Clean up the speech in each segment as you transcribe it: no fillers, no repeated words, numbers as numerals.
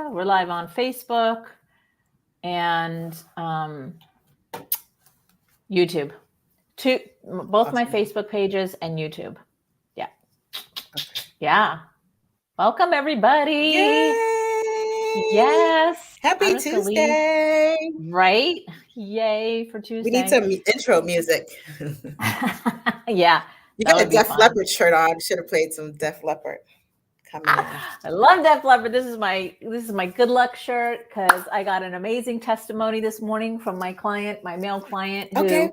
We're live on Facebook and YouTube. Both my Facebook pages and YouTube. Yeah. Okay. Yeah. Welcome, everybody. Yay! Yes. Happy Tuesday. Right? Yay for Tuesday. We need some intro music. Yeah. You got a Def Leppard shirt on. Should have played some Def Leppard coming in. I love Def Leppard. This is my good luck shirt because I got an amazing testimony this morning from my client, my male client, who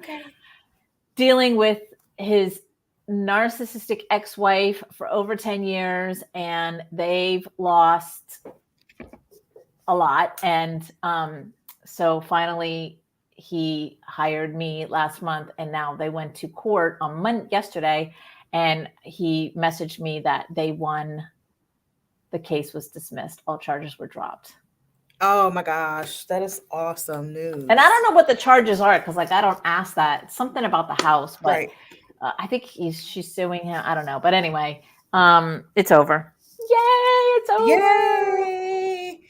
dealing with his narcissistic ex-wife for over 10 years, and they've lost a lot. And so finally he hired me last month, and now they went to court on yesterday, and he messaged me that they won. The case was dismissed. All charges were dropped. Oh my gosh, that is awesome news. And I don't know what the charges are because, like, I don't ask that. It's something about the house, but I think she's suing him. I don't know, but anyway, it's over. Yay! It's over. Yay!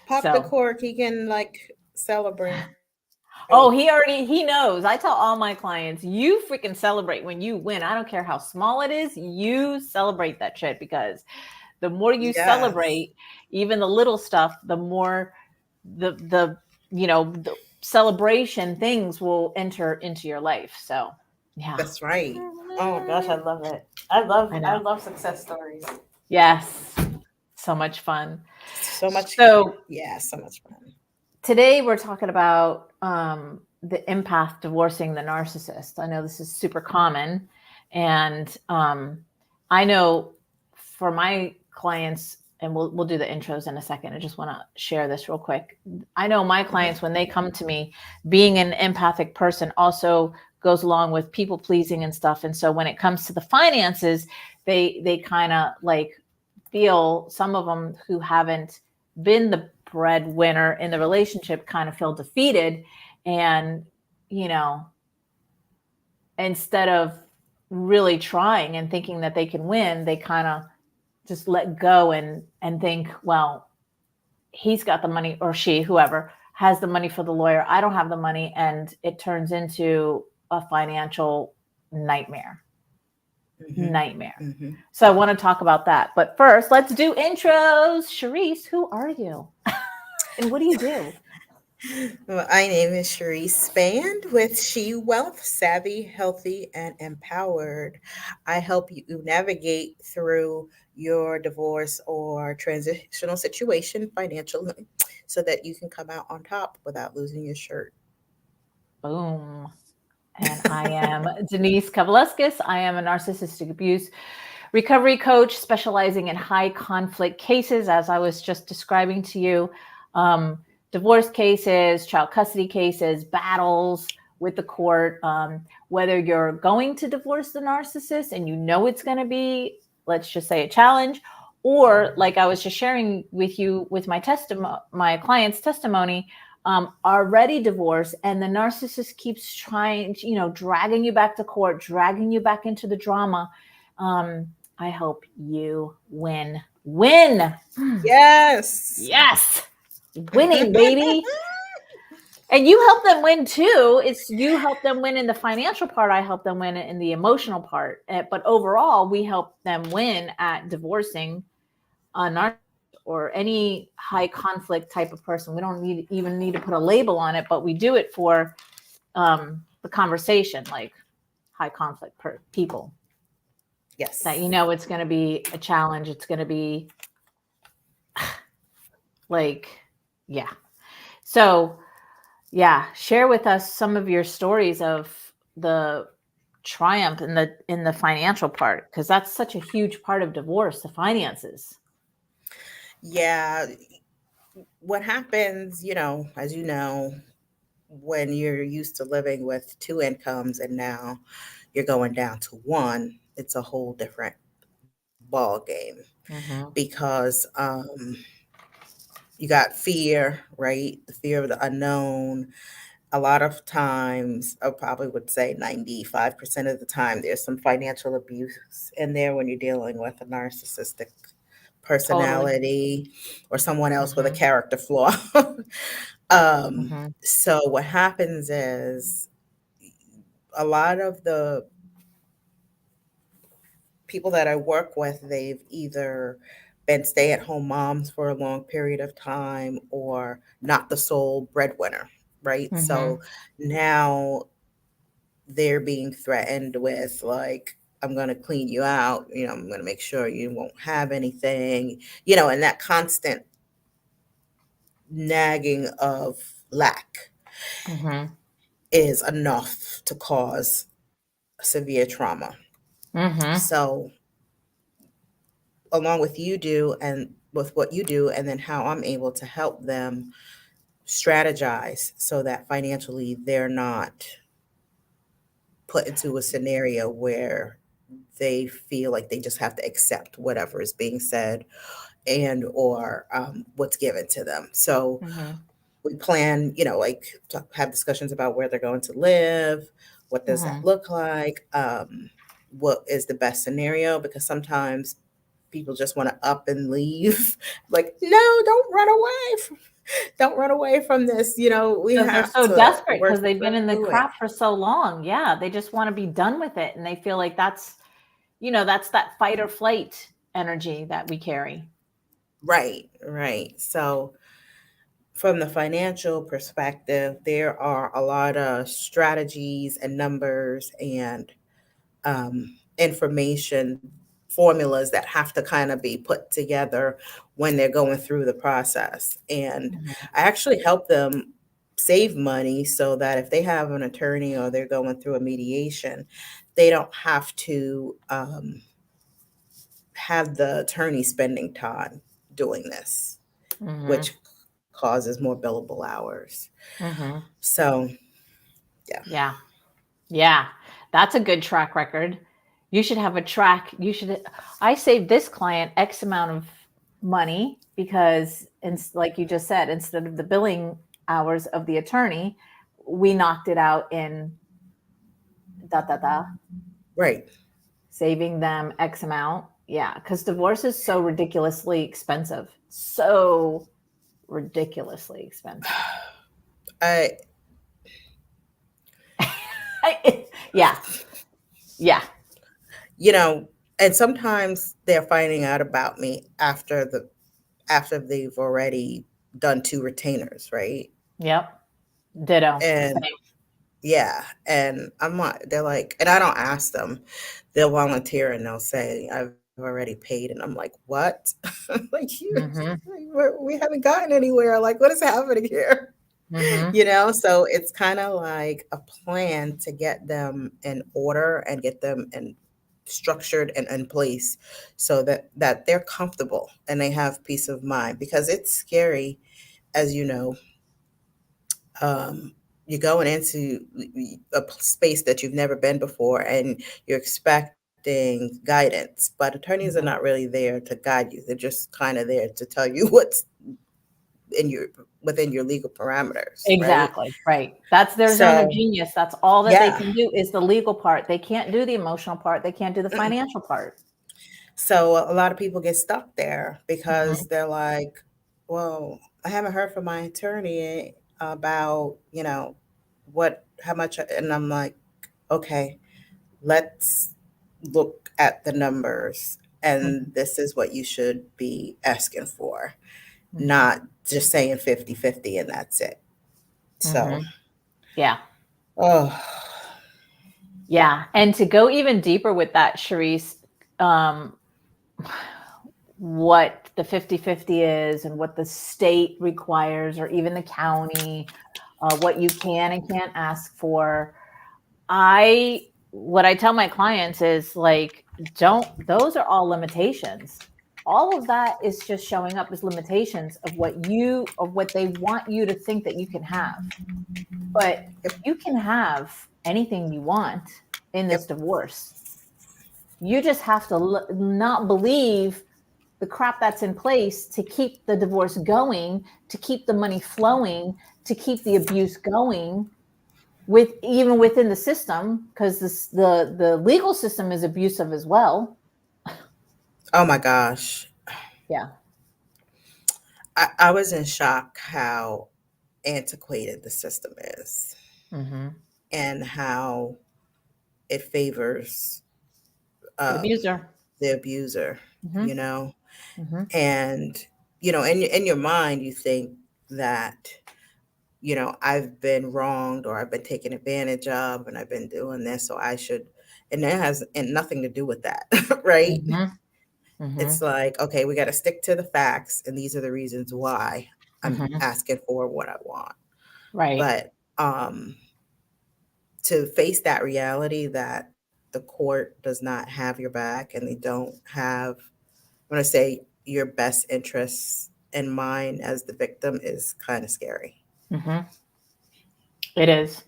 Pop the cork. He can like celebrate. Oh, he knows. I tell all my clients, you freaking celebrate when you win. I don't care how small it is. You celebrate that shit, because the more you celebrate, even the little stuff, the more the celebration things will enter into your life. So yeah. That's right. Oh my gosh, I love it. I love success stories. Yes. So much fun. So much fun. Today we're talking about the empath divorcing the narcissist. I know this is super common, and I know for my clients, and we'll do the intros in a second. I just want to share this real quick. I know my clients, when they come to me, being an empathic person also goes along with people pleasing and stuff. And so when it comes to the finances, they kind of like feel, some of them who haven't been the breadwinner in the relationship kind of feel defeated, and instead of really trying and thinking that they can win, they kind of just let go and think, well, he's got the money, or she, whoever has the money for the lawyer, I don't have the money, and it turns into a financial nightmare. Mm-hmm. So I want to talk about that, but first let's do intros. Cherese, who are you? And what do you do? Well, my name is Cherese Spand with She Wealth, Savvy, Healthy, and Empowered. I help you navigate through your divorce or transitional situation financially so that you can come out on top without losing your shirt. Boom. And I am Denise Cherese. I am a narcissistic abuse recovery coach specializing in high conflict cases, as I was just describing to you. Divorce cases, child custody cases, battles with the court, whether you're going to divorce the narcissist and you know it's going to be, let's just say, a challenge, or like I was just sharing with you with my client's testimony, already divorced, and the narcissist keeps trying, dragging you back to court, dragging you back into the drama. I help you win. Yes. Winning, baby. And you help them win too. You help them win in the financial part. I help them win in the emotional part. But overall, we help them win at divorcing a narcissist or any high conflict type of person. We don't even need to put a label on it, but we do it for the conversation, like high conflict people. Yes. That it's going to be a challenge. It's going to be yeah. So, share with us some of your stories of the triumph in the financial part, because that's such a huge part of divorce, the finances. Yeah. What happens, as you know, when you're used to living with two incomes and now you're going down to one, it's a whole different ball game. Because you got fear, right? The fear of the unknown. A lot of times, I probably would say 95% of the time, there's some financial abuse in there when you're dealing with a narcissistic Totally. personality or someone else with a Mhm. character flaw. Mhm. So what happens is a lot of the people that I work with, they've either been stay-at-home moms for a long period of time or not the sole breadwinner, right? So Mhm. now they're being threatened with like, I'm going to clean you out, I'm going to make sure you won't have anything, and that constant nagging of lack Mhm. is enough to cause severe trauma. Mhm. So along with what you do and then how I'm able to help them strategize so that financially they're not put into a scenario where they feel like they just have to accept whatever is being said and or what's given to them. So Mhm. we plan, like to have discussions about where they're going to live, what does that Mhm. look like, what is the best scenario, because sometimes people just want to up and leave. Like, no, don't run away from this. We Because they're have so to desperate work because they've been in the through it. crap for so long. Yeah, they just want to be done with it, and they feel like that's that fight or flight energy that we carry. Right, right. So from the financial perspective, there are a lot of strategies and numbers and information formulas that have to kind of be put together when they're going through the process. And Mhm. I actually help them save money so that if they have an attorney or they're going through a mediation, they don't have to have the attorney spending time doing this, Mhm. which causes more billable hours. Mhm. So, yeah. Yeah. Yeah. That's a good track record. You should have a track. I saved this client X amount of money because, like you just said, instead of the billing hours of the attorney, we knocked it out in da da da, Right. saving them X amount. Yeah. Because divorce is so ridiculously expensive. So ridiculously expensive. I, Yeah. Yeah. you know, and sometimes they're finding out about me after they've already done two retainers, right? Yep. Ditto. And Same. yeah, and I'm not, they're like, and I don't ask them, they'll volunteer and they'll say, I've already paid. And I'm like, what? Like, Hmm. we haven't gotten anywhere. Like, what is happening here? Hmm. So it's kind of like a plan to get them in order and get them in structured and in place so that they're comfortable and they have peace of mind, because it's scary, as you know. You're going into a space that you've never been before and you're expecting guidance, but attorneys are not Hmm. really there to guide you. They're just kind of there to tell you what's in your within your legal parameters, right? Exactly. Right. That's their zone of So genius. That's all that they yeah. can do is the legal part. They can't do the emotional part. They can't do the Mm-mm. financial part. So a lot of people get stuck there because Hmm. they're like, well, I haven't heard from my attorney about, how much, and I'm like, okay, let's look at the numbers, and Hmm. this is what you should be asking for, Hmm. not just saying 50-50 and that's it. So, Hmm. Yeah. oh, Yeah. And to go even deeper with that, Cherese, um, what the 50-50 is and what the state requires, or even the county, what you can and can't ask for. What I tell my clients is like, those are all limitations. All of that is just showing up as limitations of what they want you to think that you can have. But yep, you can have anything you want in this yep. divorce. You just have to not believe the crap that's in place to keep the divorce going, to keep the money flowing, to keep the abuse going, with even within the system, because the legal system is abusive as well. Oh my gosh. Yeah. I was in shock how antiquated the system is Mm-hmm. and how it favors The um, abuser. the abuser, Mm-hmm. you know? Mm-hmm. And, in your mind, you think that, I've been wronged or I've been taken advantage of and I've been doing this, so I should, and that has and nothing to do with that, right? Mm-hmm. Mm-hmm. It's like, okay, we got to stick to the facts, and these are the reasons why I'm Mm-hmm. asking for what I want. Right. But to face that reality that the court does not have your back and they don't have, I'm going to say, your best interests in mind as the victim is kind of scary. Mm-hmm. It is.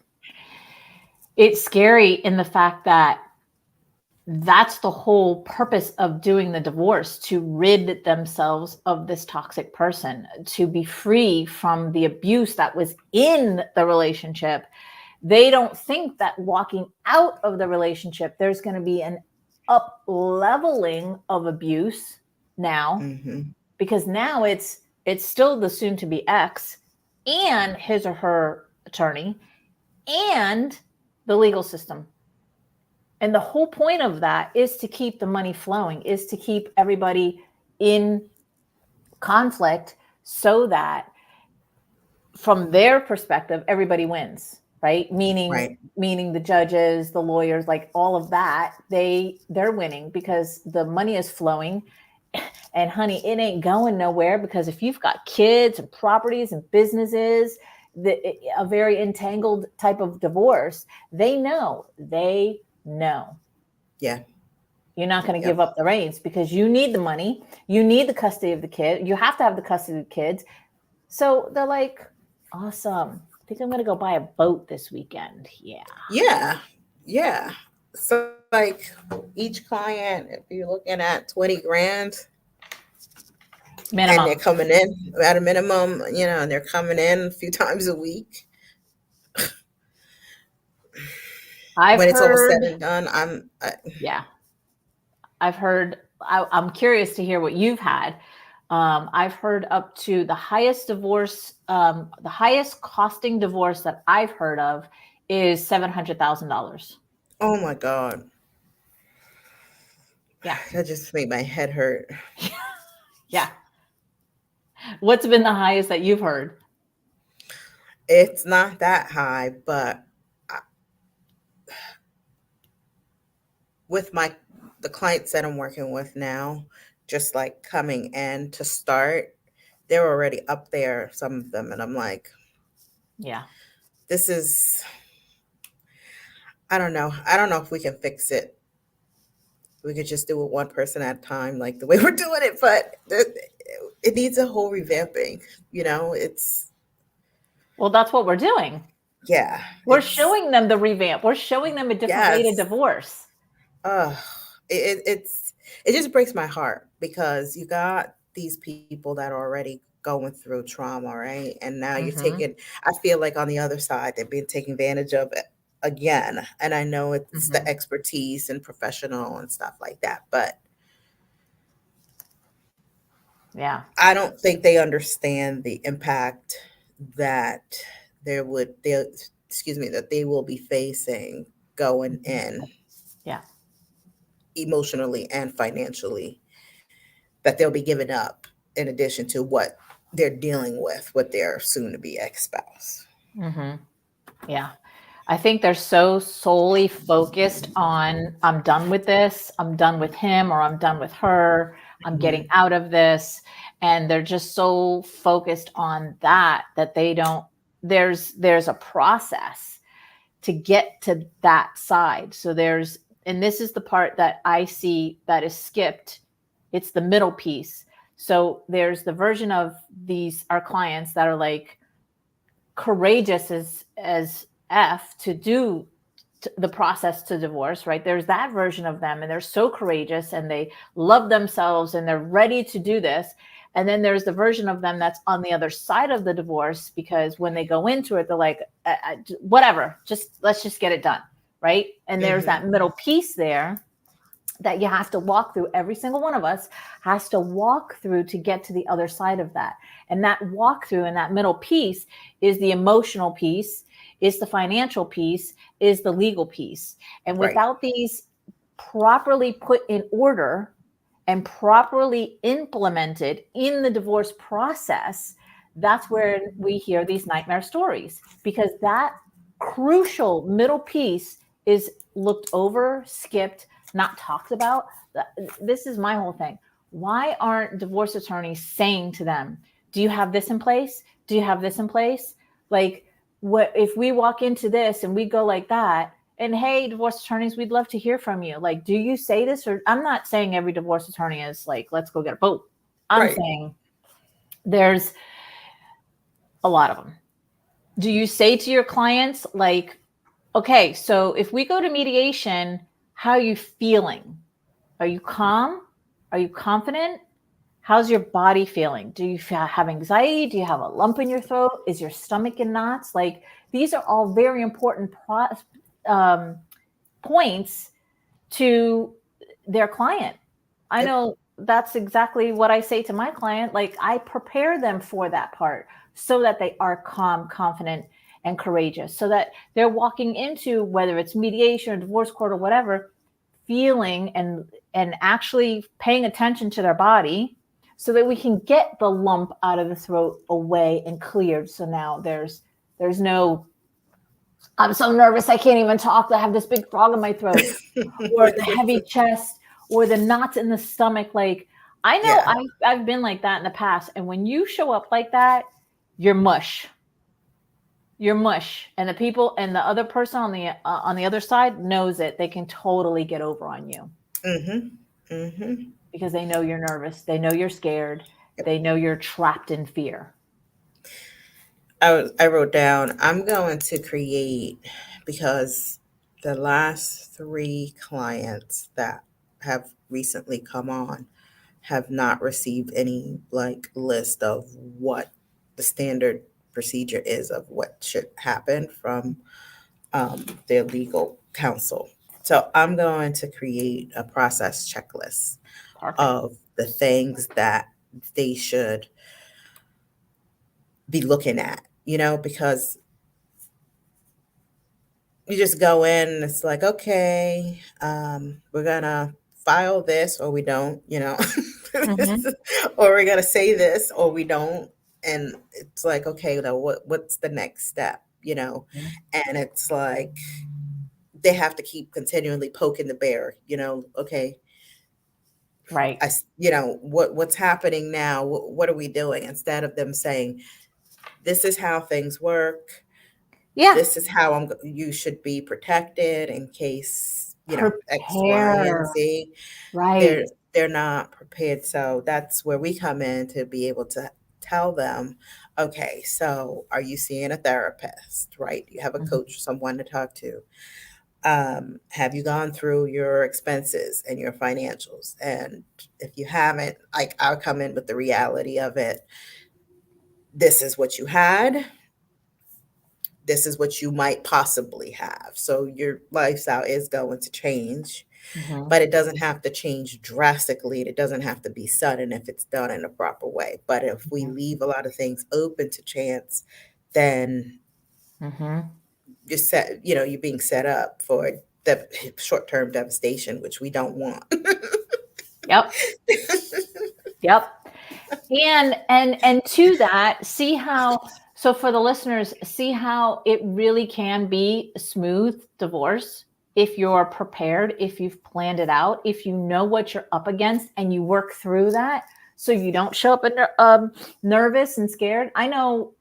It's scary in the fact that that's the whole purpose of doing the divorce, to rid themselves of this toxic person, to be free from the abuse that was in the relationship. They don't think that walking out of the relationship, there's going to be an up leveling of abuse now, Mm-hmm. because now it's still the soon to be ex and his or her attorney and the legal system. And the whole point of that is to keep the money flowing, is to keep everybody in conflict, so that from their perspective, everybody wins, right? Meaning, Right. meaning the judges, the lawyers, like all of that, they're winning because the money is flowing. And honey, it ain't going nowhere, because if you've got kids and properties and businesses, a very entangled type of divorce, they know. Yeah. You're not going to give Yep. up the reins because you need the money. You need the custody of the kid. You have to have the custody of the kids. So they're like, awesome. I think I'm going to go buy a boat this weekend. Yeah. Yeah. Yeah. So, like, each client, if you're looking at 20 grand and Minimum. they're coming in at a minimum, and they're coming in a few times a week, I've when it's all said heard, and done, yeah, I've heard, I'm curious to hear what you've had. I've heard up to the highest divorce, the highest costing divorce that I've heard of is $700,000. oh my God. Yeah. That just made my head hurt. Yeah. What's been the highest that you've heard? It's not that high, but with the clients that I'm working with now, just like coming in to start, they're already up there, some of them, and I'm like, Yeah. this is, I don't know. I don't know if we can fix it. We could just do it one person at a time, like the way we're doing it, but it needs a whole revamping. It's, Well, that's what we're doing. yeah, We're showing them the revamp. We're showing them a different way to yes. divorce. uh it just breaks my heart because you got these people that are already going through trauma, right? And now you're Mm-hmm. taking, I feel like on the other side they're being taken advantage of again. And I know it's Mm-hmm. the expertise and professional and stuff like that, but Yeah. I don't think they understand the impact that they excuse me, that they will be facing going Mm-hmm. in Yeah. emotionally and financially, that they'll be giving up in addition to what they're dealing with their soon to be ex-spouse. Mm-hmm. Yeah. I think they're so solely focused on, I'm done with this, I'm done with him, or I'm done with her, I'm getting Mhm. out of this. And they're just so focused on that they don't, there's a process to get to that side. So and this is the part that I see that is skipped. It's the middle piece. So there's the version of our clients that are like courageous as F to do the process to divorce, right? There's that version of them, and they're so courageous and they love themselves and they're ready to do this. And then there's the version of them that's on the other side of the divorce, because when they go into it, they're like, whatever, let's just get it done, right? And there's Mhm. that middle piece there that you have to walk through. Every single one of us has to walk through to get to the other side of that. And that walk through and that middle piece is the emotional piece, is the financial piece, is the legal piece. And without these properly put in order and properly implemented in the divorce process, that's where we hear these nightmare stories, because that crucial middle piece is looked over, skipped, not talked about. This is my whole thing. Why aren't divorce attorneys saying to them, do you have this in place? Do you have this in place? Like, what if we walk into this and we go like that? And hey, divorce attorneys, we'd love to hear from you. Like, do you say this? Or I'm not saying every divorce attorney is like, let's go get a boat. I'm saying there's a lot of them. Do you say to your clients, like, okay, so if we go to mediation, how are you feeling? Are you calm? Are you confident? How's your body feeling? Do you have anxiety? Do you have a lump in your throat? Is your stomach in knots? Like, these are all very important points to their client. I know that's exactly what I say to my client. Like, I prepare them for that part so that they are calm, confident, and courageous, so that they're walking into, whether it's mediation or divorce court or whatever, feeling and actually paying attention to their body, so that we can get the lump out of the throat away and cleared. So now there's no, I'm so nervous I can't even talk, I have this big frog in my throat, or the heavy chest, or the knots in the stomach. Like, I know I've been like that in the past. And when you show up like that, you're mush. You're mush. And the people and the other person on the other side knows it. They can totally get over on you. Because they know you're nervous. They know you're scared. They know you're trapped in fear. I wrote down, I'm going to create, because the last 3 clients that have recently come on have not received any like list of what the standard procedure is of what should happen from their legal counsel. So I'm going to create a process checklist of the things that they should be looking at, because you just go in and it's like, okay, we're gonna file this or we don't, or we're gonna say this or we don't. And it's like, okay, now what's the next step, And it's like they have to keep continually poking the bear, okay. Right. What's happening now? What are we doing? Instead of them saying, this is how things work. Yeah. This is how you should be protected in case, X, Y, and Z. Right. They're not prepared. So that's where we come in to be able to tell them, okay, so are you seeing a therapist, right? You have a coach, someone to talk to. Have you gone through your expenses and your financials? And if you haven't, like, I'll come in with the reality of it. This is what you had. This is what you might possibly have. So your lifestyle is going to change, but it doesn't have to change drastically. It doesn't have to be sudden if it's done in a proper way. But if we leave a lot of things open to chance, then you're being set up for the short-term devastation, which we don't want. Yep. And to that, see how, so for the listeners, see how it really can be a smooth divorce if you're prepared, if you've planned it out, if you know what you're up against and you work through that so you don't show up nervous and scared. I know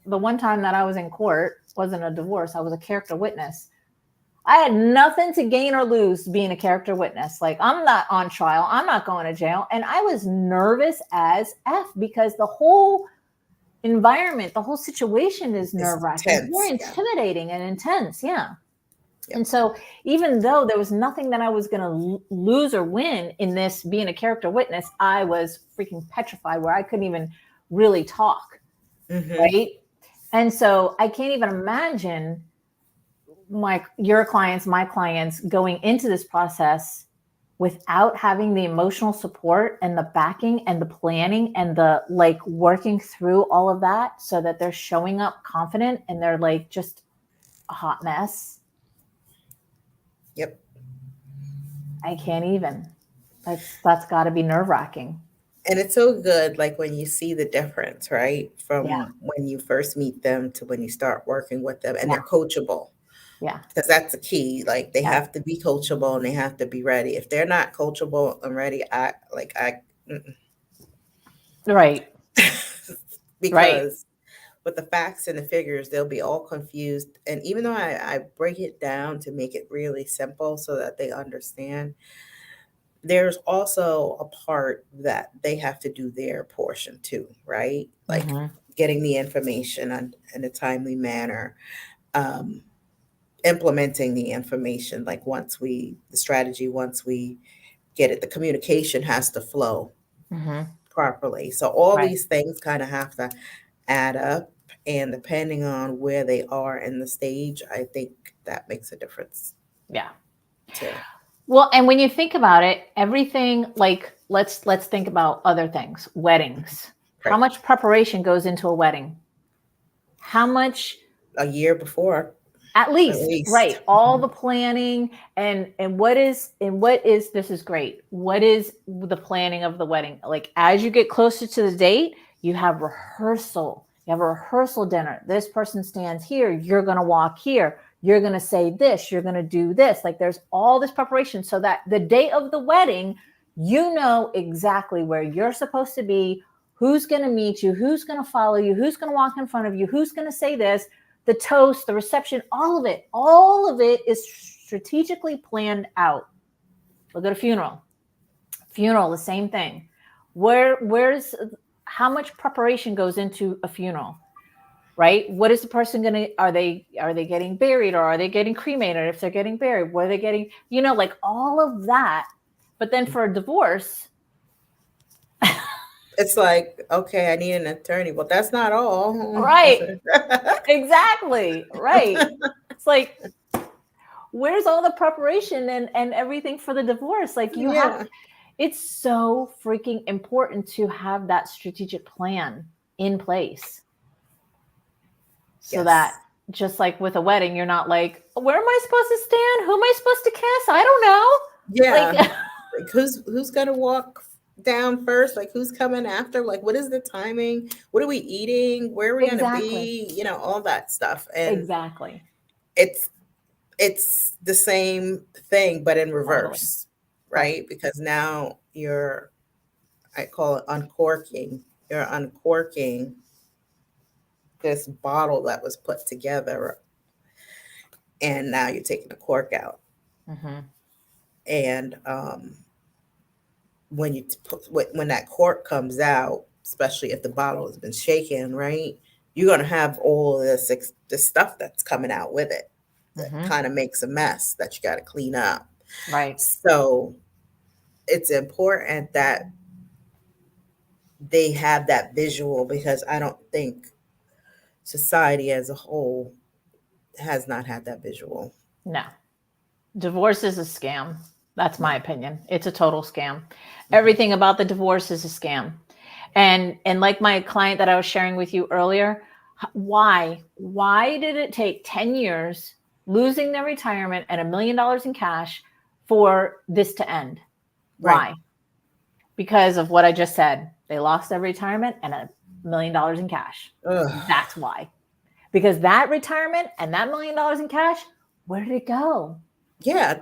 the one time that I was in court wasn't a divorce. I was a character witness. I had nothing to gain or lose being a character witness. Like, I'm not on trial. I'm not going to jail. And I was nervous as F because the whole environment, the whole situation is nerve-wracking, very intimidating and intense. Yeah. And so even though there was nothing that I was going to lose or win in this being a character witness, I was freaking petrified where I couldn't even really talk. Right. And so I can't even imagine your clients, my clients going into this process without having the emotional support and the backing and the planning and the like working through all of that so that they're showing up confident and they're like just a hot mess. Yep. I can't even. That's got to be nerve-wracking. And it's so good, like when you see the difference, right? Yeah. From when you first meet them to when you start working with them, and Yeah. they're coachable. Yeah. Because that's the key. Like they Yeah. have to be coachable and they have to be ready. If they're not coachable and ready, mm-mm. Right. Because with the facts and the figures, they'll be all confused. And even though I break it down to make it really simple so that they understand, there's also a part that they have to do their portion too, right? Like getting the information in a timely manner, um, implementing the information. Like the strategy, once we get it, the communication has to flow properly. So all Right. these things kind of have to add up. And depending on where they are in the stage, I think that makes a difference. Yeah. Too. Well, and when you think about it, everything like let's think about other things. Weddings. Right. How much preparation goes into a wedding? How much? A year before. At least. Right. All the planning and what is this is great. What is the planning of the wedding? Like as you get closer to the date, you have rehearsal. You have a rehearsal dinner. This person stands here. You're going to walk here. You're going to say this. You're going to do this. Like there's all this preparation so that the day of the wedding, you know exactly where you're supposed to be, who's going to meet you, who's going to follow you, who's going to walk in front of you, who's going to say this, the toast, the reception, all of it is strategically planned out. Look at a funeral. Funeral, the same thing. Where's how much preparation goes into a funeral, right? What is the person going to, are they getting buried or are they getting cremated? If they're getting buried, what are they getting, like all of that. But then for a divorce, it's like, okay, I need an attorney. Well, that's not all. Right. Exactly. Right. It's like, where's all the preparation and everything for the divorce? Like you have, it's so freaking important to have that strategic plan in place. So that just like with a wedding, you're not like, where am I supposed to stand? Who am I supposed to kiss? I don't know. Yeah. Like who's going to walk down first? Like who's coming after? Like what is the timing? What are we eating? Where are we going to be? All that stuff. And exactly. It's the same thing, but in reverse, right? Because now I call it uncorking. You're uncorking this bottle that was put together, and now you're taking the cork out. And when that cork comes out, especially if the bottle has been shaken, right, you're going to have all this stuff that's coming out with it that kind of makes a mess that you got to clean up. Right. So it's important that they have that visual, because I don't think society as a whole has not had that visual. No. Divorce is a scam. That's my opinion. It's a total scam. Everything about the divorce is a scam. And like my client that I was sharing with you earlier, why did it take 10 years, losing their retirement and $1 million in cash for this to end? Right. Why? Because of what I just said. They lost their retirement and $1 million in cash. That's why. Because that retirement and that $1 million in cash, where did it go? Yeah.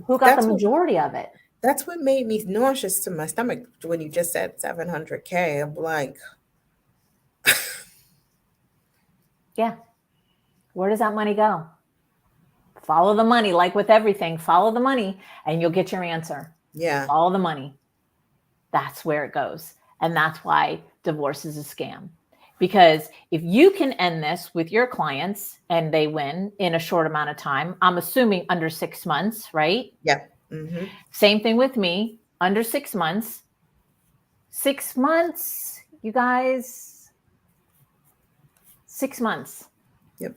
Who got the majority of it? That's what made me nauseous to my stomach when you just said $700K. I'm like, yeah. Where does that money go? Follow the money. Like with everything, follow the money and you'll get your answer. Yeah. Follow the money. That's where it goes. And that's why divorce is a scam. Because if you can end this with your clients and they win in a short amount of time, I'm assuming under 6 months, right? Yeah. Same thing with me, under 6 months. 6 months, you guys, 6 months. Yep.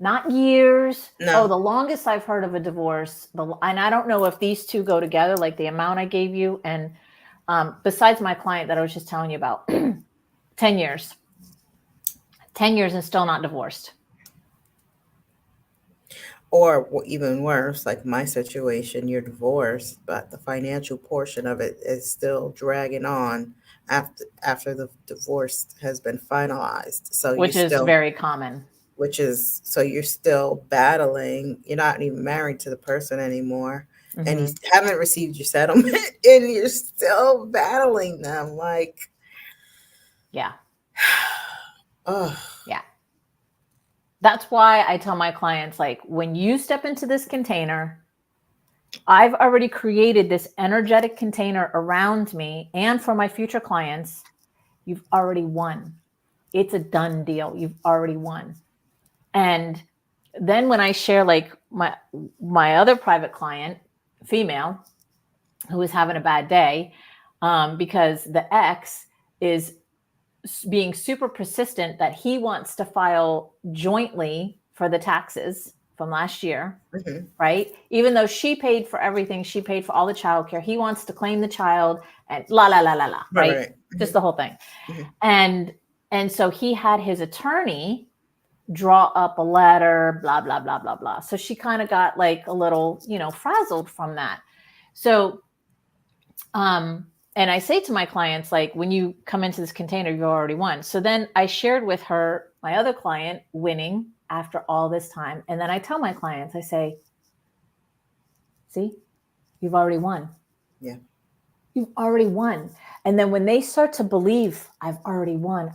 not years. No. Oh, the longest I've heard of a divorce, and I don't know if these two go together, like the amount I gave you. And besides my client that I was just telling you about, 10 years. 10 years and still not divorced. Or even worse, like my situation, you're divorced, but the financial portion of it is still dragging on after the divorce has been finalized. So which is very common. So you're still battling. You're not even married to the person anymore, and you Mm-hmm. haven't received your settlement, and you're still battling them. Like, yeah. oh, Yeah. That's why I tell my clients, like, when you step into this container, I've already created this energetic container around me and for my future clients. You've already won. It's a done deal. You've already won. And then when I share, like, my other private client, female, who was having a bad day because the ex is being super persistent that he wants to file jointly for the taxes from last year, right? Even though she paid for everything, she paid for all the childcare. He wants to claim the child and la la la la la, right? Just the whole thing. And so he had his attorney draw up a letter, blah blah blah blah blah. So she kind of got like a little, frazzled from that. So, and I say to my clients, like, when you come into this container, you already won. So then I shared with her, my other client, winning after all this time. And then I tell my clients, I say, see, you've already won. Yeah. You've already won. And then when they start to believe, I've already won,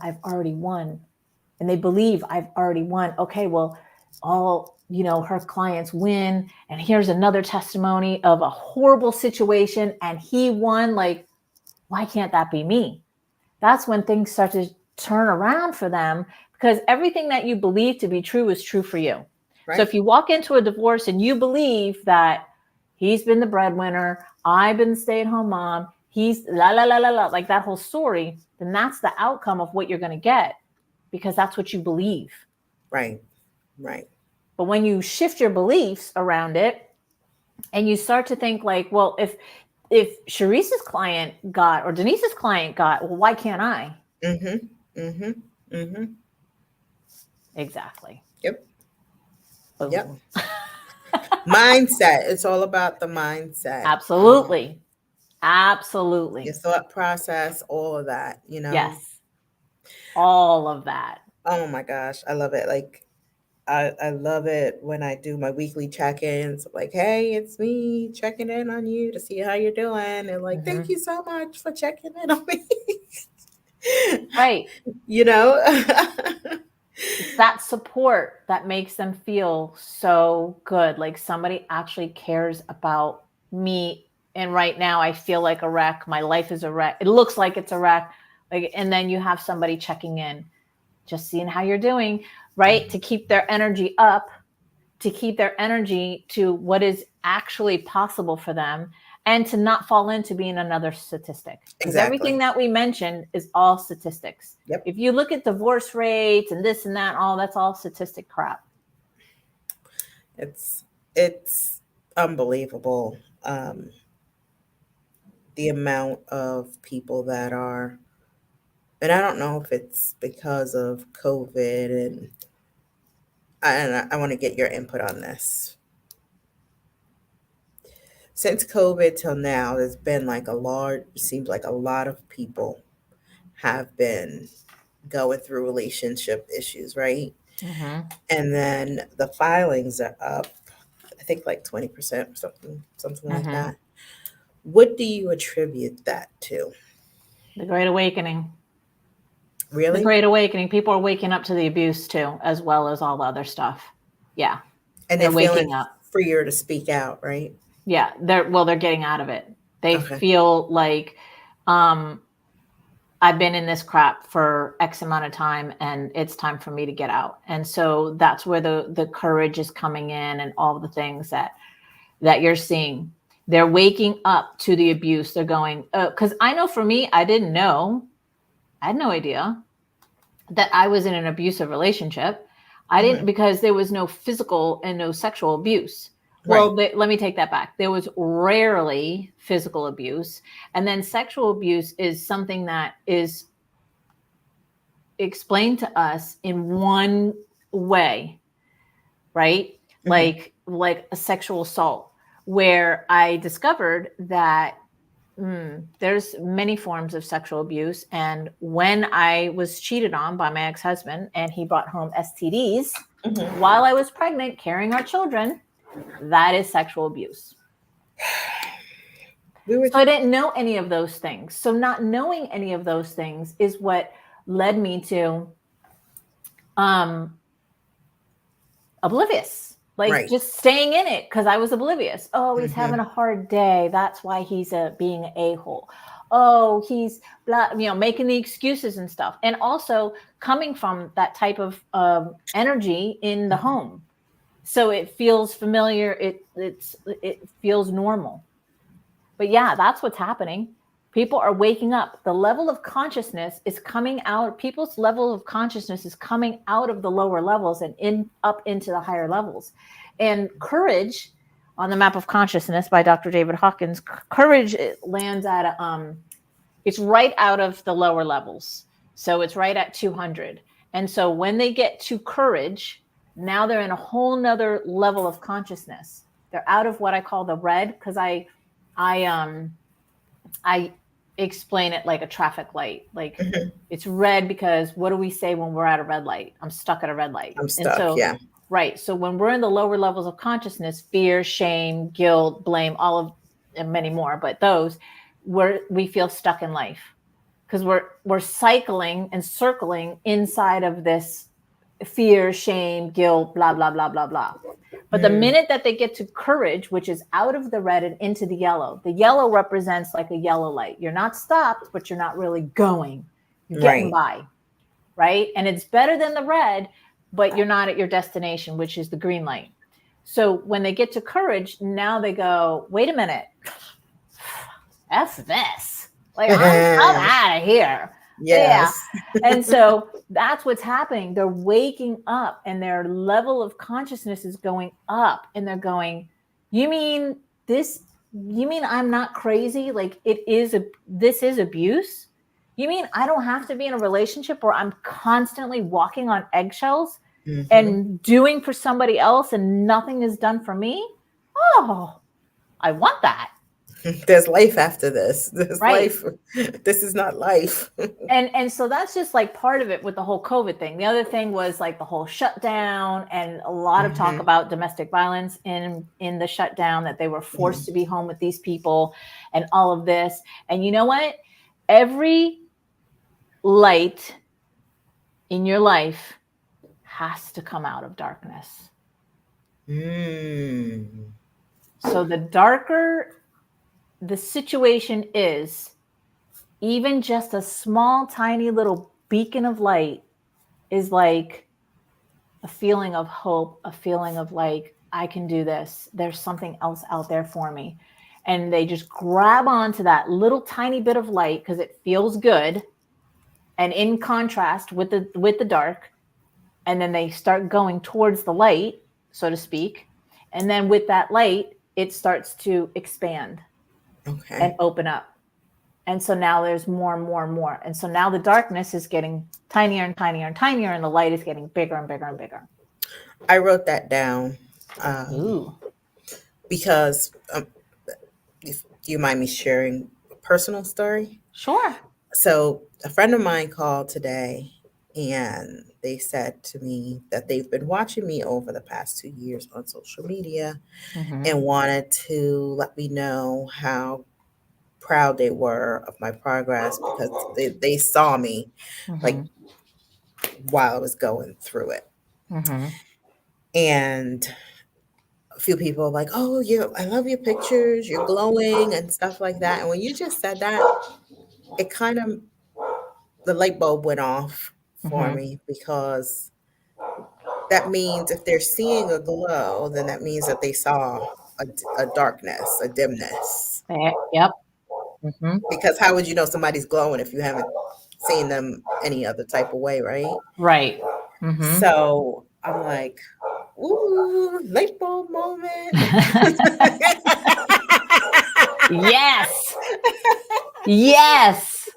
and they believe I've already won. Okay, well, all, her clients win. And here's another testimony of a horrible situation. And he won. Like, why can't that be me? That's when things start to turn around for them, because everything that you believe to be true is true for you. Right. So if you walk into a divorce and you believe that he's been the breadwinner, I've been the stay-at-home mom, he's la, la, la, la, la, like that whole story, then that's the outcome of what you're going to get, because that's what you believe. Right. Right. But when you shift your beliefs around it and you start to think like, well, if Cherese's client got, or Denise's client got, well, why can't I? Exactly. Yep. Boom. Yep. Mindset. It's all about the mindset. Absolutely. Absolutely. Your thought process, all of that, Yes. All of that. Oh my gosh. I love it. Like, I love it when I do my weekly check-ins. Like, hey, it's me checking in on you to see how you're doing. And like, thank you so much for checking in on me. Right. It's that support that makes them feel so good. Like somebody actually cares about me. And right now I feel like a wreck. My life is a wreck. It looks like it's a wreck. Like, and then you have somebody checking in, just seeing how you're doing, right? To keep their energy up, to keep their energy to what is actually possible for them, and to not fall into being another statistic. Because everything that we mentioned is all statistics. Yep. If you look at divorce rates and this and that, that's all statistic crap. It's unbelievable. The amount of people that are, and I don't know if it's because of COVID, and I want to get your input on this. Since COVID till now, there's been like seems like a lot of people have been going through relationship issues, right? And then the filings are up, I think like 20% or something like that. What do you attribute that to? The Great Awakening. Really? The Great Awakening. People are waking up to the abuse too, as well as all the other stuff. Yeah. And they're waking up, freer to speak out, right? Yeah. They're getting out of it. They feel like, I've been in this crap for X amount of time and it's time for me to get out. And so that's where the courage is coming in, and all the things that you're seeing. They're waking up to the abuse. They're going, because I know for me, I didn't know. I had no idea that I was in an abusive relationship. I didn't, because there was no physical and no sexual abuse. Well, let me take that back. There was rarely physical abuse. And then sexual abuse is something that is explained to us in one way, right? Like a sexual assault, where I discovered that there's many forms of sexual abuse. And when I was cheated on by my ex-husband and he brought home STDs while I was pregnant, carrying our children, that is sexual abuse. So I didn't know any of those things. So not knowing any of those things is what led me to oblivious. Like just staying in it because I was oblivious. Oh, he's having a hard day. That's why he's being an a-hole. Oh, he's blah, making the excuses and stuff. And also coming from that type of energy in the home. So it feels familiar. It feels normal. But yeah, that's what's happening. People are waking up. The level of consciousness is coming out. People's level of consciousness is coming out of the lower levels and up into the higher levels. And courage, on the map of consciousness by Dr. David Hawkins, courage lands at it's right out of the lower levels. So it's right at 200. And so when they get to courage, now they're in a whole nother level of consciousness. They're out of what I call the red, because I explain it like a traffic light. Like it's red because what do we say when we're at a red light? I'm stuck at a red light. I'm stuck, yeah. Right. So when we're in the lower levels of consciousness, fear, shame, guilt, blame, all of, and many more, but those, we feel stuck in life because we're cycling and circling inside of this fear, shame, guilt, blah, blah, blah, blah, blah. But the minute that they get to courage, which is out of the red and into the yellow represents like a yellow light. You're not stopped, but you're not really going. You're getting by, right? And it's better than the red, but you're not at your destination, which is the green light. So when they get to courage, now they go, wait a minute, F this. Like, I'm out of here. Yes. Yeah. And so that's what's happening. They're waking up and their level of consciousness is going up, and they're going, you mean I'm not crazy? Like this is abuse? You mean I don't have to be in a relationship where I'm constantly walking on eggshells and doing for somebody else and nothing is done for me? Oh, I want that. There's life after this. There's life. This is not life. And so that's just like part of it with the whole COVID thing. The other thing was like the whole shutdown and a lot of talk about domestic violence in the shutdown, that they were forced to be home with these people and all of this. And you know what? Every light in your life has to come out of darkness. So the darker the situation is, even just a small, tiny little beacon of light is like a feeling of hope, a feeling of like, I can do this. There's something else out there for me. And they just grab onto that little tiny bit of light because it feels good. And in contrast with the dark, and then they start going towards the light, so to speak. And then with that light, it starts to expand. And open up. And so now there's more and more and more. And so now the darkness is getting tinier and tinier and tinier, and the light is getting bigger and bigger and bigger. I wrote that down because do you mind me sharing a personal story? Sure. So a friend of mine called today, and they said to me that they've been watching me over the past 2 years on social media and wanted to let me know how proud they were of my progress because they saw me like while I was going through it. And a few people are like, oh, I love your pictures, you're glowing and stuff like that. And when you just said that, it kind of, the light bulb went off for me, because that means if they're seeing a glow, then that means that they saw a darkness, a dimness. Yep. Because how would you know somebody's glowing if you haven't seen them any other type of way, right? Right. So I'm like, ooh, light bulb moment. Yes. Yes.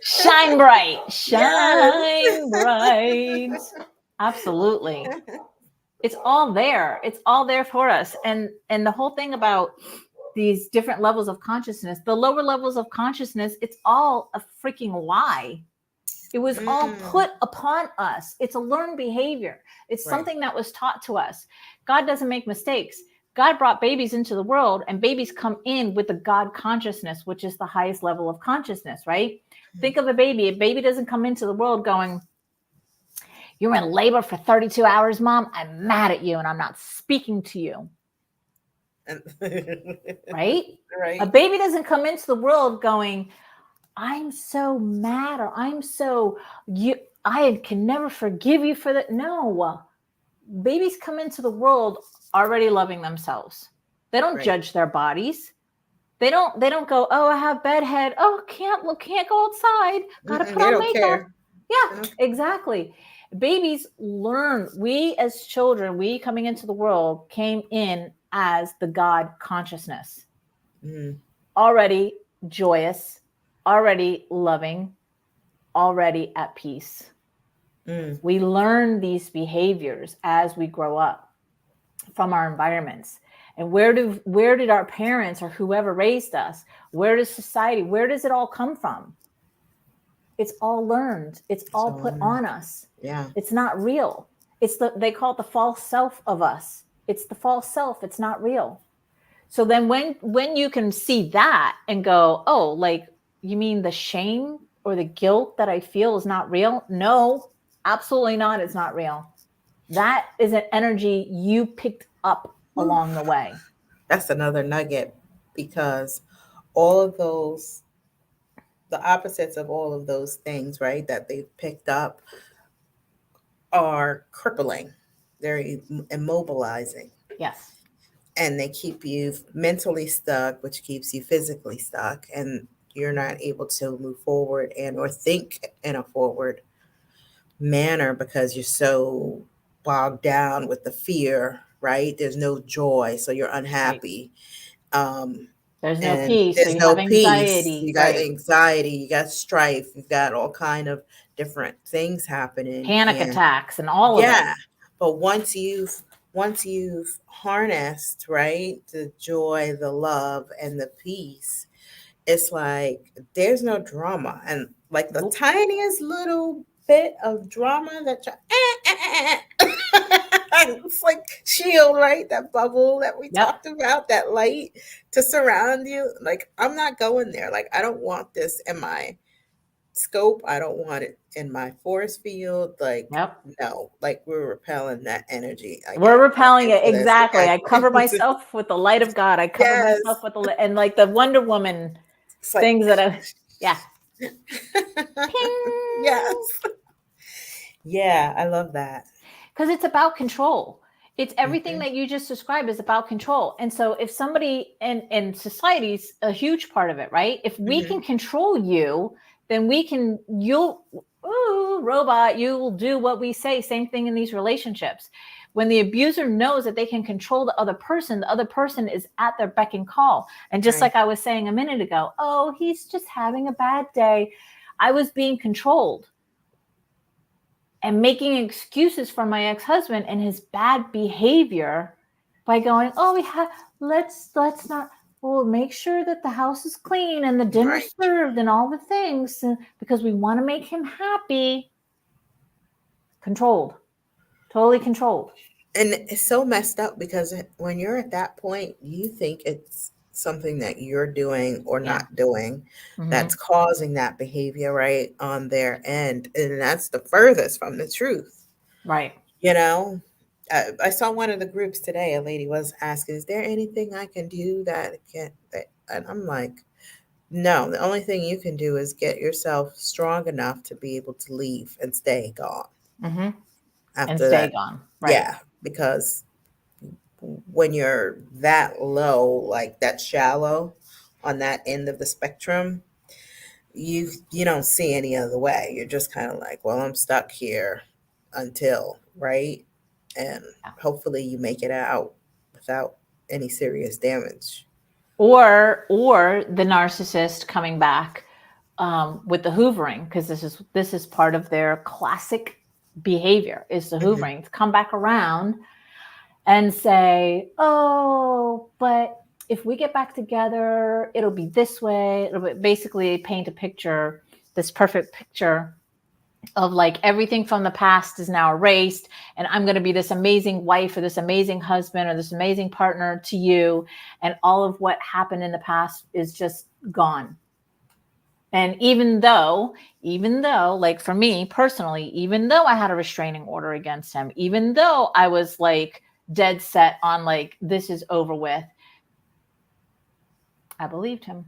Shine bright. Yes. Shine bright. Absolutely. It's all there. It's all there for us. And the whole thing about these different levels of consciousness, the lower levels of consciousness, it's all a freaking lie. It was all put upon us. It's a learned behavior. It's something that was taught to us. God doesn't make mistakes. God brought babies into the world, and babies come in with the God consciousness, which is the highest level of consciousness, right? Think of a baby. A baby doesn't come into the world going, you're in labor for 32 hours, Mom. I'm mad at you and I'm not speaking to you. Right? Right. A baby doesn't come into the world going, I'm so mad, or I can never forgive you for that. No. Babies come into the world already loving themselves. They don't judge their bodies. They don't go, oh, I have bedhead. Oh, can't go outside. Gotta put on makeup. Care. Yeah, exactly. Babies learn. We as children, we coming into the world came in as the God consciousness. Already joyous, already loving, already at peace. We learn these behaviors as we grow up from our environments. And where did our parents or whoever raised us, where does society, where does it all come from? It's all learned. It's all put on us. Yeah. It's not real. They call it the false self of us. It's the false self. It's not real. So then when you can see that and go, oh, like, you mean the shame or the guilt that I feel is not real? No, absolutely not. It's not real. That is an energy you picked up along the way. That's another nugget, because all of those, the opposites of all of those things, right, that they've picked up are crippling. They're immobilizing. Yes. And they keep you mentally stuck, which keeps you physically stuck, and you're not able to move forward and or think in a forward manner because you're so bogged down with the fear, right? There's no joy, so you're unhappy. There's no and peace. there's So you no have peace. anxiety. You got anxiety, you got strife, you've got all kind of different things happening. Panic attacks and all of it. But once you've harnessed, right, the joy, the love, and the peace, it's like there's no drama. And like the tiniest little bit of drama that you're it's like shield, right? That bubble that we talked about, that light to surround you. Like, I'm not going there. Like, I don't want this in my scope. I don't want it in my force field. Like, no, like, we're repelling that energy. We're repelling it. Exactly. I cover myself with the light of God. I cover myself with and like the Wonder Woman things that I, yes. Yeah, I love that. Because it's about control. It's everything that you just described is about control. And so if somebody, and society's a huge part of it, right? If we can control you, then robot, you will do what we say. Same thing in these relationships. When the abuser knows that they can control the other person is at their beck and call. And just like I was saying a minute ago, oh, he's just having a bad day. I was being controlled and making excuses for my ex-husband and his bad behavior by going, oh, let's not, we'll make sure that the house is clean and the dinner's served and all the things because we want to make him happy. Controlled. Totally controlled. And it's so messed up because when you're at that point, you think it's something that you're doing or not doing that's causing that behavior, right, on their end. And that's the furthest from the truth. Right. You know, I saw one of the groups today, a lady was asking, is there anything I can do and I'm like, no, the only thing you can do is get yourself strong enough to be able to leave and stay gone. And stay gone. Right. Yeah, because when you're that low, like that shallow on that end of the spectrum, you don't see any other way. You're just kind of like, well, I'm stuck here until, right? and hopefully you make it out without any serious damage. Or the narcissist coming back with the hoovering, because this is part of their classic behavior, is the hoovering, to come back around and say, oh, but if we get back together, it'll be this way. It'll be, basically paint a picture, this perfect picture of like everything from the past is now erased, and I'm going to be this amazing wife or this amazing husband or this amazing partner to you, and all of what happened in the past is just gone. And even though, like for me personally, even though I had a restraining order against him, even though I was like dead set on like, this is over with, I believed him.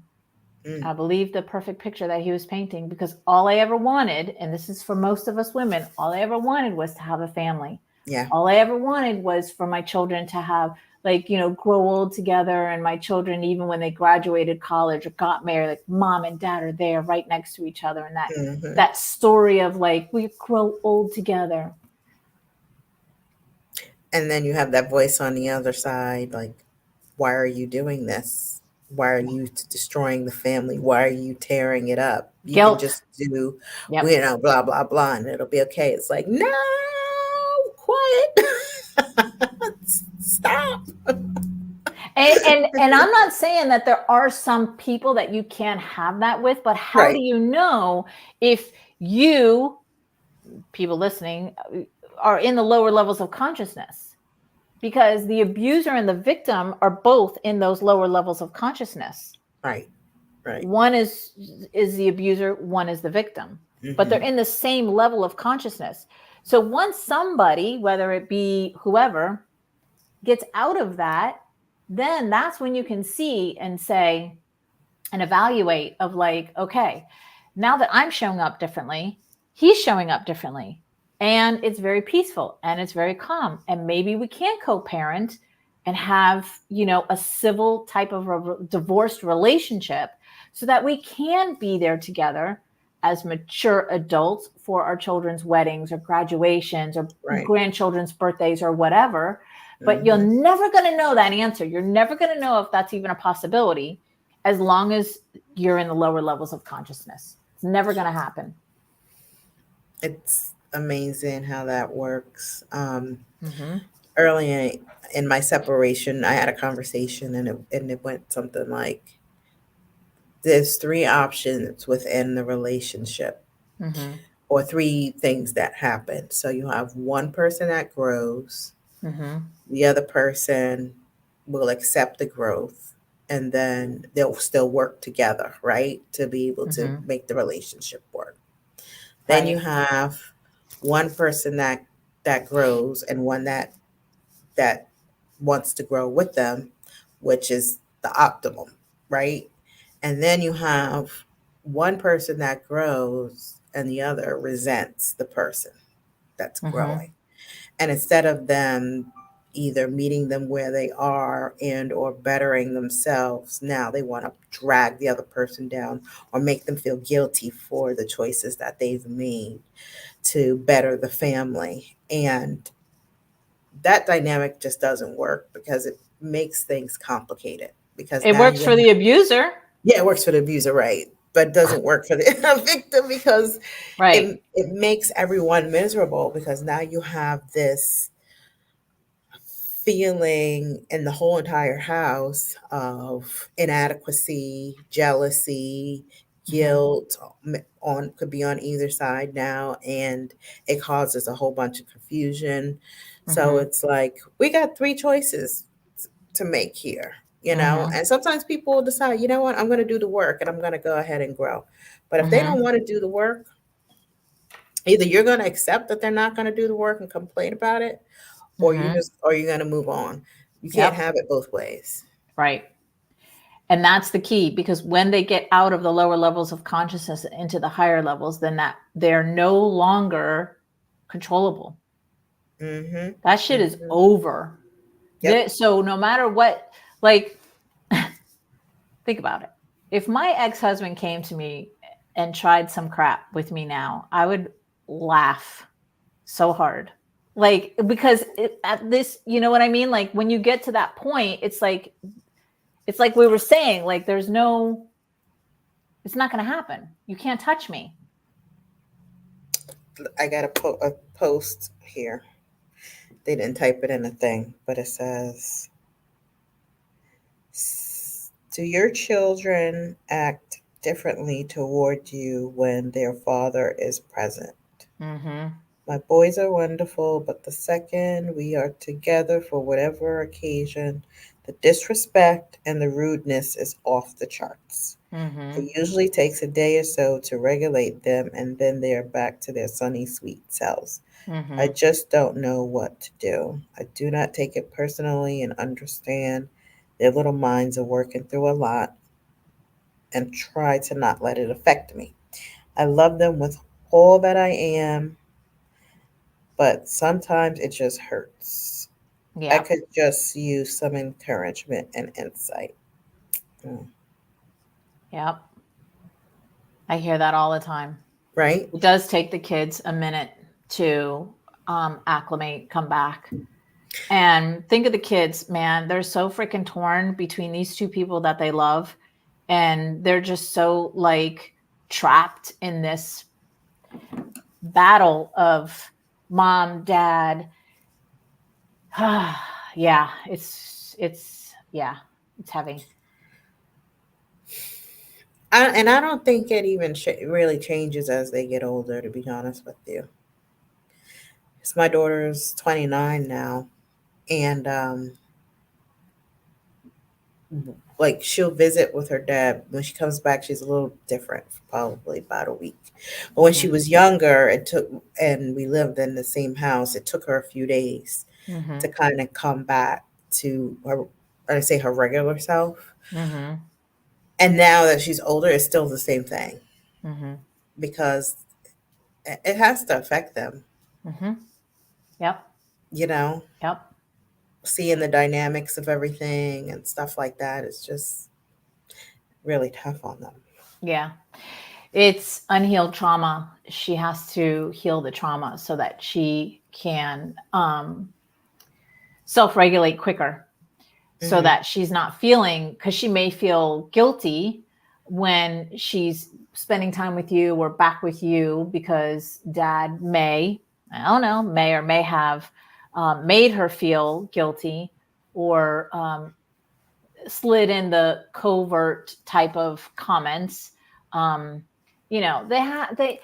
I believed the perfect picture that he was painting, because all I ever wanted, and this is for most of us women, all I ever wanted was to have a family. Yeah. All I ever wanted was for my children to have, like, you know, grow old together. And my children, even when they graduated college or got married, like mom and dad are there right next to each other. And that story of like, we grow old together. And then you have that voice on the other side, like, why are you doing this? Why are you destroying the family? Why are you tearing it up? You Guilt. can just do, you know, blah, blah, blah, and it'll be okay. It's like, no, quiet. Stop. And I'm not saying that there are some people that you can't have that with, but how do you know if you, people listening, are in the lower levels of consciousness? Because the abuser and the victim are both in those lower levels of consciousness. Right. One is the abuser, one is the victim, but they're in the same level of consciousness. So once somebody, whether it be whoever, gets out of that, then that's when you can see and say and evaluate of like, okay, now that I'm showing up differently, he's showing up differently. And it's very peaceful and it's very calm. And maybe we can co-parent and have, you know, a civil type of divorced relationship so that we can be there together as mature adults for our children's weddings or graduations or grandchildren's birthdays or whatever. But you're never going to know that answer. You're never going to know if that's even a possibility as long as you're in the lower levels of consciousness. It's never going to happen. It's amazing how that works. Early in my separation, I had a conversation and it went something like, there's 3 options within the relationship or 3 things that happen. So you have one person that grows, the other person will accept the growth, and then they'll still work together, right? To be able to make the relationship work. Then you have one person that grows and one that wants to grow with them, which is the optimum, right? And then you have one person that grows and the other resents the person that's growing. And instead of them either meeting them where they are and or bettering themselves, now they want to drag the other person down or make them feel guilty for the choices that they've made to better the family. And that dynamic just doesn't work because it makes things complicated. Because it works for the abuser. Yeah, it works for the abuser, right? But doesn't work for the victim because it makes everyone miserable, because now you have this feeling in the whole entire house of inadequacy, jealousy, guilt could be on either side now, and it causes a whole bunch of confusion. So it's like, we got 3 choices to make here, you know, and sometimes people will decide, you know what, I'm going to do the work and I'm going to go ahead and grow. But if they don't want to do the work, either you're going to accept that they're not going to do the work and complain about it, or you're going to move on. You can't have it both ways. Right. And that's the key, because when they get out of the lower levels of consciousness into the higher levels, then that they're no longer controllable. That shit is over. So no matter what, like, think about it. If my ex-husband came to me and tried some crap with me now, I would laugh so hard. Like, because at this, you know what I mean? Like when you get to that point, it's like we were saying, like, it's not going to happen. You can't touch me. I got a post here. They didn't type it in a thing, but it says, do your children act differently toward you when their father is present? Mm-hmm. My boys are wonderful, but the second we are together for whatever occasion, the disrespect and the rudeness is off the charts. Mm-hmm. It usually takes a day or so to regulate them, and then they are back to their sunny, sweet selves. Mm-hmm. I just don't know what to do. I do not take it personally and understand their little minds are working through a lot and try to not let it affect me. I love them with all that I am, but sometimes it just hurts. I Yeah. could just use some encouragement and insight. Mm. Yep. I hear that all the time. Right? It does take the kids a minute to acclimate, come back. And think of the kids, man, they're so freaking torn between these two people that they love. And they're just so like trapped in this battle of mom, dad. Yeah, it's heavy. And I don't think it even really changes as they get older, to be honest with you. Because my daughter's 29 now, and like she'll visit with her dad. When she comes back, she's a little different, for probably about a week. But when she Mm-hmm. was younger, and we lived in the same house, it took her a few days Mm-hmm. to kind of come back to her, I say her regular self. Mm-hmm. And now that she's older, it's still the same thing Mm-hmm. because it has to affect them, Mm-hmm. Yep. you know, Yep. seeing the dynamics of everything and stuff like that is just really tough on them. Yeah. It's unhealed trauma. She has to heal the trauma so that she can self-regulate quicker, so Hmm. that she's not feeling, because she may feel guilty when she's spending time with you or back with you because dad I don't know, may or may have made her feel guilty, or slid in the covert type of comments. Um, they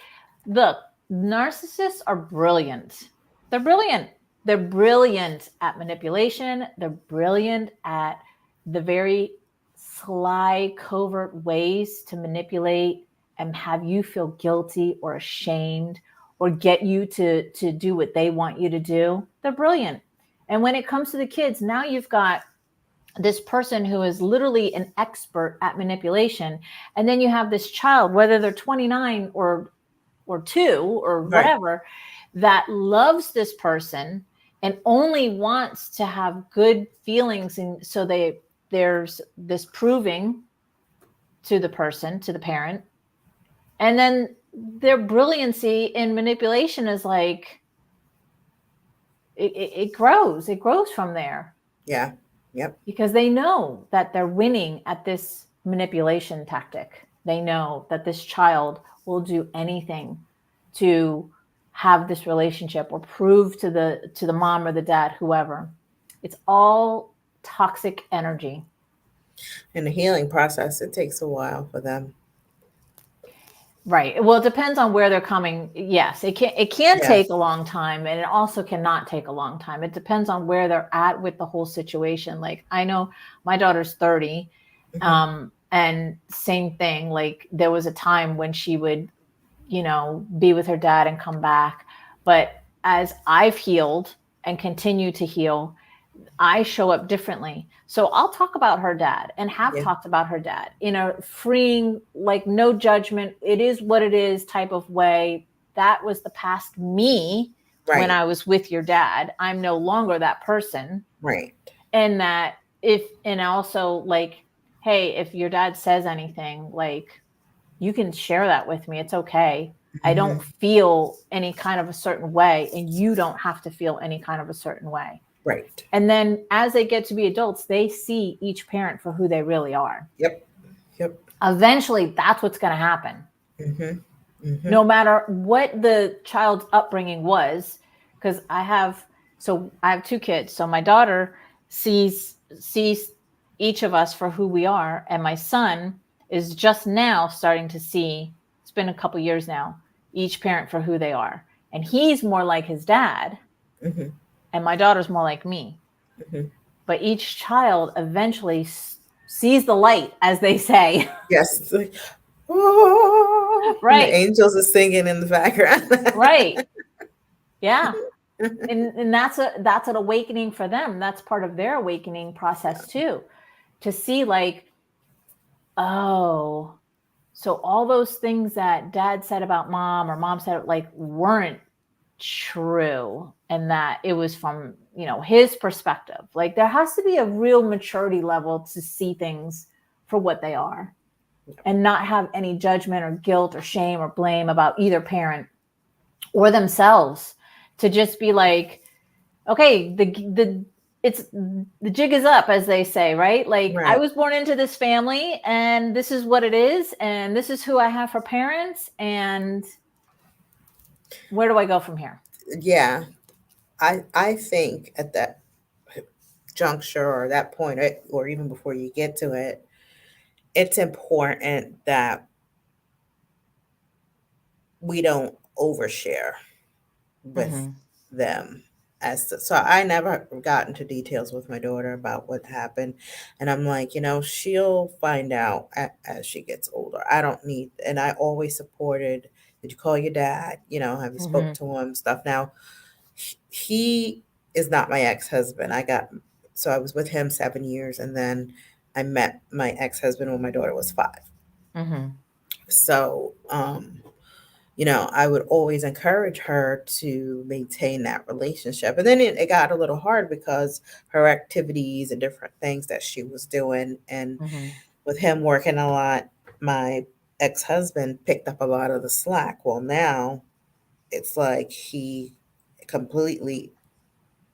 look, narcissists are brilliant. They're brilliant. They're brilliant at manipulation. They're brilliant at the very sly, covert ways to manipulate and have you feel guilty or ashamed or get you to do what they want you to do. They're brilliant. And when it comes to the kids, now you've got this person who is literally an expert at manipulation, and then you have this child, whether they're 29 or 2 or Right. whatever, that loves this person and only wants to have good feelings, and so there's this proving to the person, to the parent, and then their brilliancy in manipulation is like it grows from there, Yeah. Yep. because they know that they're winning at this manipulation tactic. They know that this child will do anything to have this relationship or prove to the mom or the dad, whoever. It's all toxic energy. In the healing process, it takes a while for them. Right. Well, it depends on where they're coming. Yes, it can take a Yes. long time, and it also cannot take a long time. It depends on where they're at with the whole situation. Like, I know my daughter's 30, Hmm. and same thing. Like, there was a time when she would, be with her dad and come back. But as I've healed and continue to heal, I show up differently. So I'll talk about her dad and have Yeah. talked about her dad in a freeing, like, no judgment, it is what it is type of way. That was the past me when Right. I was with your dad. I'm no longer that person. Right. And and also, like, hey, if your dad says anything, like, you can share that with me. It's okay. I don't feel any kind of a certain way, and you don't have to feel any kind of a certain way. Right. And then as they get to be adults, they see each parent for who they really are. Yep. Yep. Eventually, that's what's going to happen. No matter what the child's upbringing was, because I have 2 kids. So my daughter sees each of us for who we are, and my son is just now starting to see, it's been a couple years now, each parent for who they are. And he's more like his dad, and my daughter's more like me. But each child eventually sees the light, as they say. Yes. Oh, Right. And the angels are singing in the background. Right. Yeah. And that's an awakening for them. That's part of their awakening process too, to see like, oh, so all those things that dad said about mom or mom said like weren't true, and that it was from, his perspective. Like there has to be a real maturity level to see things for what they are and not have any judgment or guilt or shame or blame about either parent or themselves, to just be like, okay, the jig is up, as they say, right? Like I was born into this family and this is what it is. And this is who I have for parents. And where do I go from here? Yeah. I think at that juncture or that point, or even before you get to it, it's important that we don't overshare with them. So I never got into details with my daughter about what happened. And I'm like, she'll find out as she gets older. I don't need, and I always supported, did you call your dad? Have you spoke to him? Stuff. Now, he is not my ex-husband. So I was with him 7 years, and then I met my ex-husband when my daughter was 5. So, I would always encourage her to maintain that relationship. And then it got a little hard because her activities and different things that she was doing. And with him working a lot, my ex-husband picked up a lot of the slack. Well, now it's like he completely,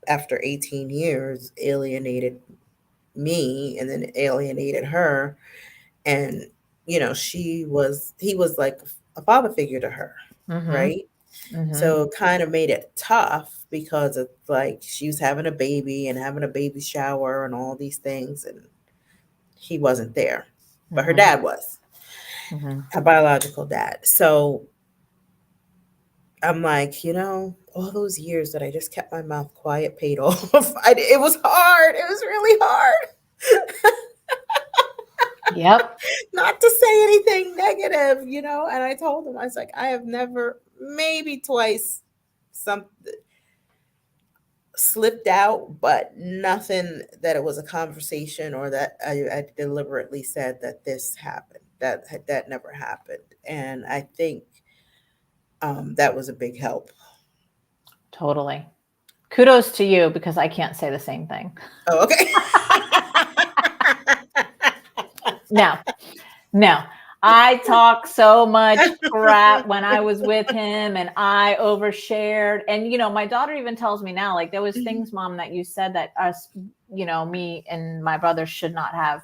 after 18 years, alienated me and then alienated her. And, he was like a father figure to her. Right. So it kind of made it tough because it's like she was having a baby and having a baby shower and all these things. And he wasn't there, but her dad was, her biological dad. So I'm like, all those years that I just kept my mouth quiet paid off. It was hard. It was really hard. Yep. Not to say anything negative, and I told him, I was like, I have never, maybe twice, slipped out, but nothing that it was a conversation or that I deliberately said that this happened. That never happened. And I think that was a big help. Totally. Kudos to you, because I can't say the same thing. Oh, okay. No. I talk so much crap when I was with him, and I overshared. And, my daughter even tells me now, like, there was things, Mom, that you said that us, me and my brother should not have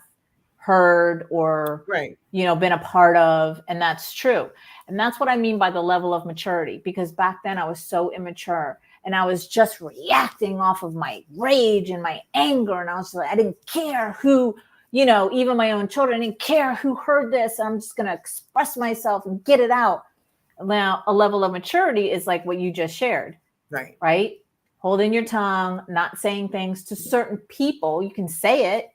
heard or, been a part of. And that's true. And that's what I mean by the level of maturity, because back then I was so immature and I was just reacting off of my rage and my anger. And I was like, I didn't care who, even my own children, I didn't care who heard this. I'm just going to express myself and get it out. Now, a level of maturity is like what you just shared. Right? Holding your tongue, not saying things to certain people. You can say it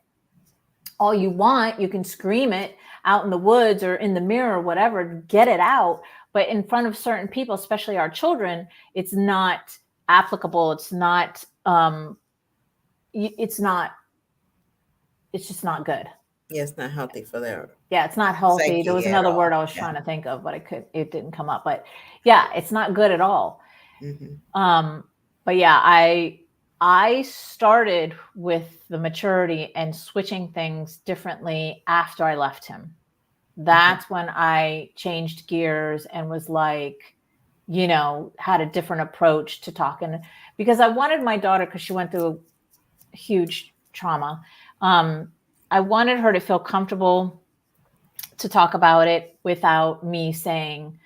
all you want. You can scream it out in the woods or in the mirror or whatever, get it out. But in front of certain people, especially our children, it's not applicable. It's not, it's just not good. Yeah, it's not healthy for their. Yeah, it's not healthy. There was another word I was trying to think of, but it didn't come up. But yeah, it's not good at all. But yeah, I started with the maturity and switching things differently after I left him. That's when I changed gears and was like, had a different approach to talking, because I wanted my daughter, because she went through a huge trauma. I wanted her to feel comfortable to talk about it without me saying,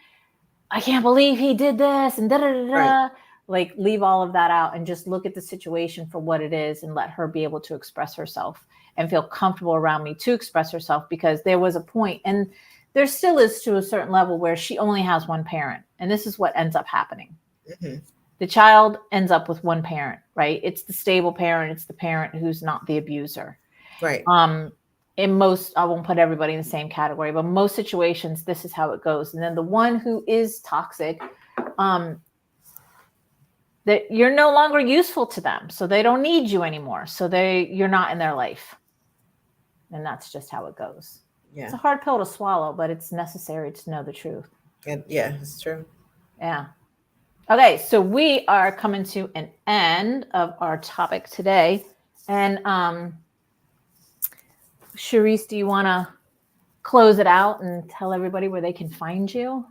I can't believe he did this and da da da da. Right. Like, leave all of that out and just look at the situation for what it is and let her be able to express herself and feel comfortable around me to express herself, because there was a point, and there still is to a certain level, where she only has one parent. And this is what ends up happening. Mm-hmm. The child ends up with one parent, right? It's the stable parent. It's the parent who's not the abuser. Right. In most, I won't put everybody in the same category, but most situations, this is how it goes. And then the one who is toxic, that you're no longer useful to them. So they don't need you anymore. So you're not in their life. And that's just how it goes. Yeah. It's a hard pill to swallow, but it's necessary to know the truth. Yeah, it's true. Yeah. Okay, so we are coming to an end of our topic today. And Cherese, do you want to close it out and tell everybody where they can find you?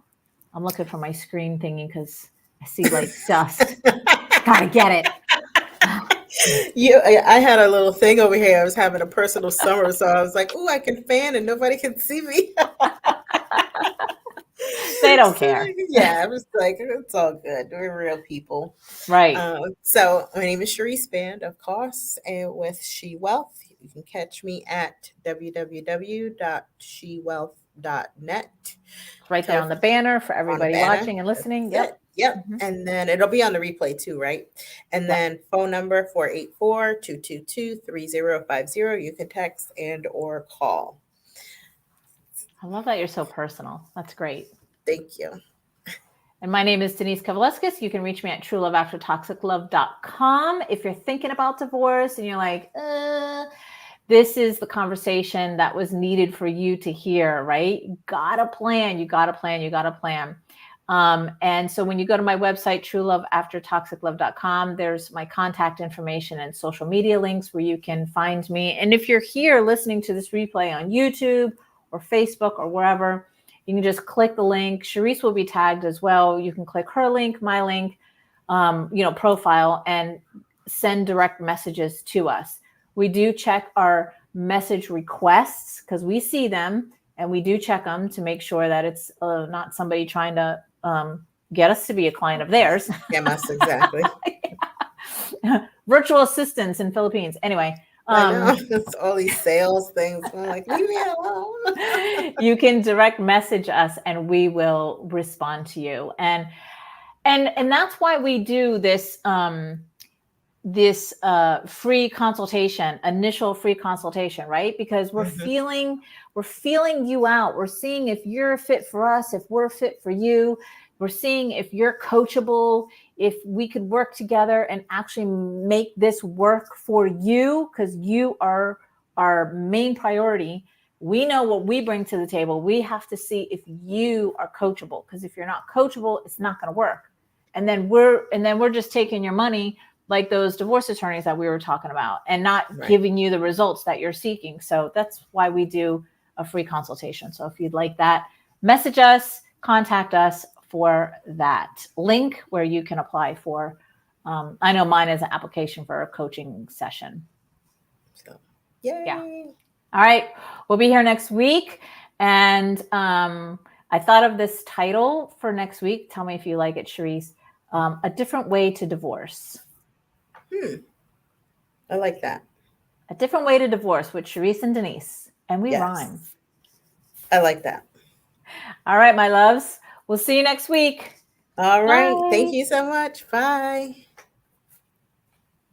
I'm looking for my screen thingy because I see like dust. Gotta get it. I had a little thing over here. I was having a personal summer, so I was like, "Oh, I can fan and nobody can see me." They don't care. Yeah, I was like, it's all good. We're real people. Right. So my name is Cherese Band, of course, and with She Wealth. You can catch me at www.shewealth.net. It's right there on the banner for everybody watching and listening. Yep. Yep. Mm-hmm. And then it'll be on the replay too, right? And then phone number 484-222-3050. You can text and or call. I love that you're so personal. That's great. Thank you. And my name is Denise Cherese. You can reach me at trueloveaftertoxiclove.com. If you're thinking about divorce and you're like, this is the conversation that was needed for you to hear, right? You got a plan. And so when you go to my website, trueloveaftertoxiclove.com, there's my contact information and social media links where you can find me. And if you're here listening to this replay on YouTube or Facebook or wherever, you can just click the link. Cherese will be tagged as well. You can click her link, my link, profile, and send direct messages to us. We do check our message requests because we see them, and we do check them to make sure that it's not somebody trying to get us to be a client of theirs. Scam us, exactly. Virtual assistants in Philippines. Anyway. I know. It's all these sales things. I'm like, leave me alone. You can direct message us and we will respond to you. And that's why we do this free consultation, initial free consultation, right? Because we're feeling you out. We're seeing if you're a fit for us, if we're fit for you. We're seeing if you're coachable, if we could work together and actually make this work for you, because you are our main priority. We know what we bring to the table. We have to see if you are coachable, because if you're not coachable, it's not going to work. And then we're just taking your money, like those divorce attorneys that we were talking about, and not giving you the results that you're seeking. So that's why we do a free consultation. So if you'd like that, message us, contact us for that link where you can apply for. I know mine is an application for a coaching session. So, yay. Yeah. All right. We'll be here next week. And I thought of this title for next week. Tell me if you like it, Cherese. A different way to divorce. I like that. A different way to divorce with Cherese and Denise. And we rhyme. I like that. All right, my loves. We'll see you next week. All right. Bye. Thank you so much. Bye.